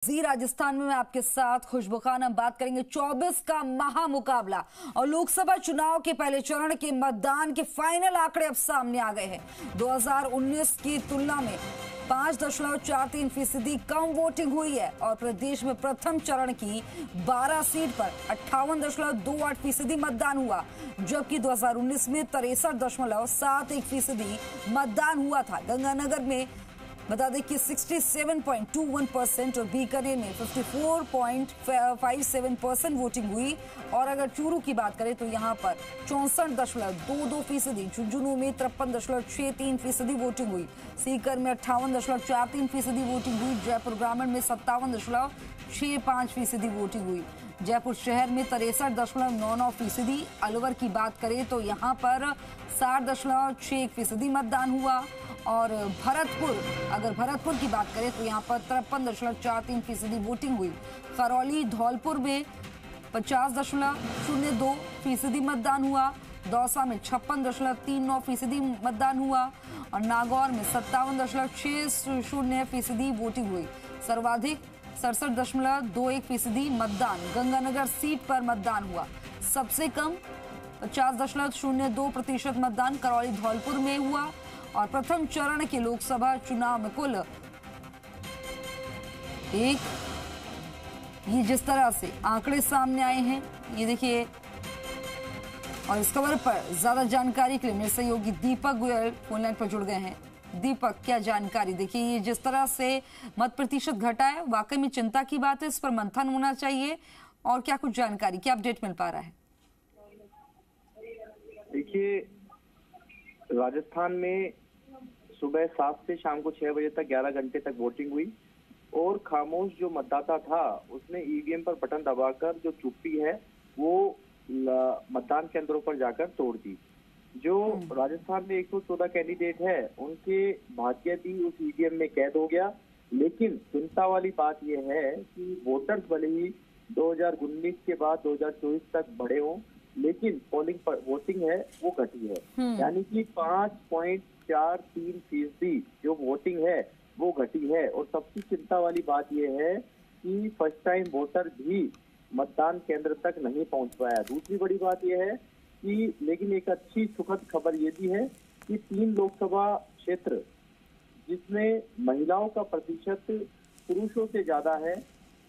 जी राजस्थान में मैं आपके साथ खुशबू खान। हम बात करेंगे 24 का महामुकाबला और लोकसभा चुनाव के पहले चरण के मतदान के फाइनल आंकड़े अब सामने आ गए हैं। 2019 की तुलना में 5.43% कम वोटिंग हुई है और प्रदेश में प्रथम चरण की 12 सीट पर 58.28% मतदान हुआ, जबकि 2019 में 63.71% मतदान हुआ था। गंगानगर में बता दें कि 67.21% और बीकानेर में 54.57% वोटिंग हुई। और अगर चूरू की बात करें तो यहां पर 64.22%, झुंझुनू में 53.63% वोटिंग हुई, सीकर में 58.43% वोटिंग हुई, जयपुर ग्रामीण में 57.65% वोटिंग हुई, जयपुर शहर में 63.99%। अलवर की बात करें तो यहां पर 60.61% मतदान हुआ। और भरतपुर की बात करें तो यहां पर 53.43% वोटिंग हुई। करौली धौलपुर में 50.02% मतदान हुआ, दौसा में 56.39% मतदान हुआ और नागौर में 57.60% वोटिंग हुई। सर्वाधिक 67.21% मतदान गंगानगर सीट पर मतदान हुआ। सबसे कम 50.02% मतदान करौली धौलपुर में हुआ। और प्रथम चरण के लोकसभा चुनाव में कुल ये जिस तरह से आंकड़े सामने आए हैं, ये देखिए। और इस खबर पर ज्यादा जानकारी के लिए मेरे सहयोगी दीपक गोयल फोन लाइन पर जुड़ गए हैं। दीपक, क्या जानकारी? देखिए, ये जिस तरह से मत प्रतिशत घटा है, वाकई में चिंता की बात है, इस पर मंथन होना चाहिए। और क्या कुछ जानकारी, क्या अपडेट मिल पा रहा है? देखिए, राजस्थान में सुबह 7 से शाम को 6 बजे तक 11 घंटे तक वोटिंग हुई और खामोश जो मतदाता था उसने ईवीएम पर बटन दबाकर जो चुप्पी है वो मतदान केंद्रों पर जाकर तोड़ दी। जो राजस्थान में 114 कैंडिडेट है उनके भाग्य भी उस ईवीएम में कैद हो गया। लेकिन चिंता वाली बात यह है कि वोटर्स भले ही 2019 के बाद 2024 तक बढ़े हों, लेकिन वोटिंग है वो घटी है, यानी कि 5.43% जो वोटिंग है वो घटी है। और सबसे चिंता वाली बात यह है कि फर्स्ट टाइम वोटर भी मतदान केंद्र तक नहीं पहुंच पाया। दूसरी बड़ी बात यह है कि लेकिन एक अच्छी सुखद खबर ये भी है कि 3 लोकसभा क्षेत्र जिसमें महिलाओं का प्रतिशत पुरुषों से ज्यादा है,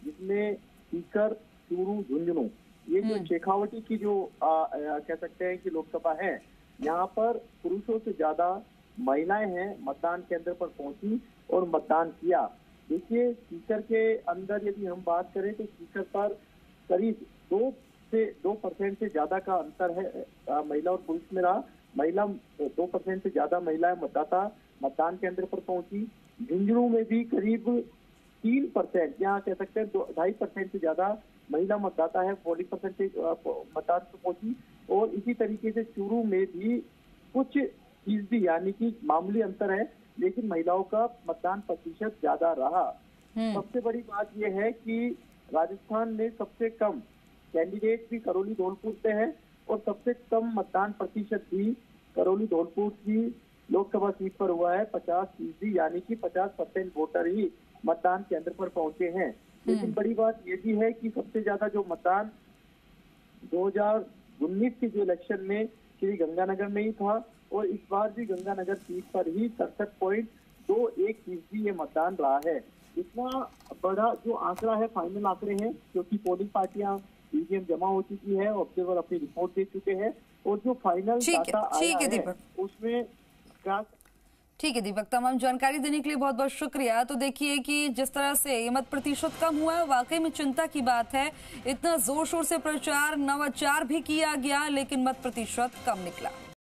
जिसमें सीकर, चूरू, झुंझुनू, ये जो शेखावटी की जो कह सकते हैं कि लोकसभा है, यहाँ पर पुरुषों से ज्यादा महिलाएं हैं मतदान केंद्र पर पहुंची और मतदान किया। देखिए, सीकर के अंदर यदि हम बात करें तो सीकर पर करीब 2% से ज्यादा का अंतर है महिला और पुरुष में रहा। महिला 2% से ज्यादा महिलाएं मतदाता मतदान केंद्र पर पहुंची। झुंझुनू में भी करीब 3%, यहाँ कह सकते हैं 2.5% से ज्यादा महिला मतदाता है, 40% मतदान पर पहुंची। और इसी तरीके से चूरू में भी कुछ फीसदी यानी कि मामूली अंतर है, लेकिन महिलाओं का मतदान प्रतिशत ज्यादा रहा। सबसे बड़ी बात यह है कि राजस्थान में सबसे कम कैंडिडेट भी करौली धौलपुर से है और सबसे कम मतदान प्रतिशत भी करौली धौलपुर की लोकसभा सीट पर हुआ है, 50%, यानी कि 50% वोटर ही मतदान केंद्र पर पहुंचे हैं। लेकिन बड़ी बात ये भी है कि सबसे ज्यादा जो मतदान 2019 के जो इलेक्शन में श्री गंगानगर में ही था और इस बार भी गंगानगर सीट पर ही 67.21% ये मतदान रहा है। इतना बड़ा जो आंकड़ा है, फाइनल आंकड़े हैं, क्योंकि पोलिंग पार्टियां ईवीएम जमा हो चुकी है, ऑब्जर्वर अपनी रिपोर्ट दे चुके हैं और जो फाइनल डाटा आया है उसमें क्या। ठीक है दीपक, तमाम जानकारी देने के लिए बहुत बहुत शुक्रिया। तो देखिए कि जिस तरह से ये मत प्रतिशत कम हुआ है, वाकई में चिंता की बात है। इतना जोर शोर से प्रचार नवाचार भी किया गया, लेकिन मत प्रतिशत कम निकला।